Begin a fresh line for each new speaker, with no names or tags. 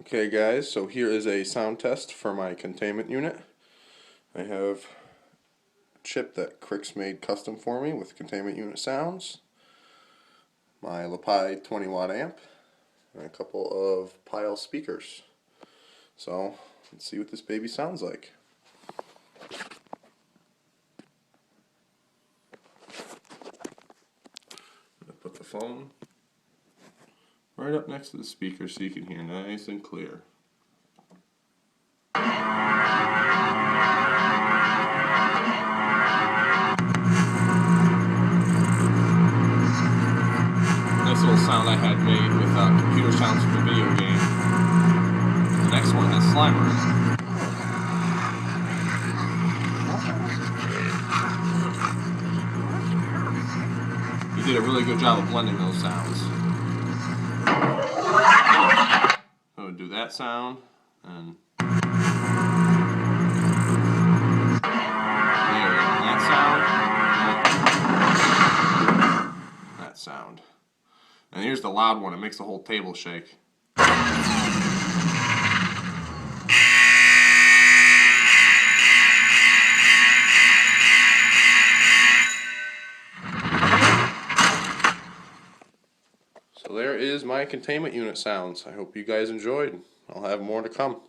Okay guys, so here is a sound test for my containment unit. I have a chip that Crix made custom for me with containment unit sounds, my Lepai 20-watt amp, and a couple of Pyle speakers. So let's see what this baby sounds like. I'm going to put the phone right up next to the speaker so you can hear nice and clear. Nice little sound I had made with computer sounds from a video game. The next one has Slimer in it. He did a really good job of blending those sounds. So do that sound, and there we go. That sound, that sound. And here's the loud one. It makes the whole table shake. So there is my containment unit sounds. I hope you guys enjoyed. I'll have more to come.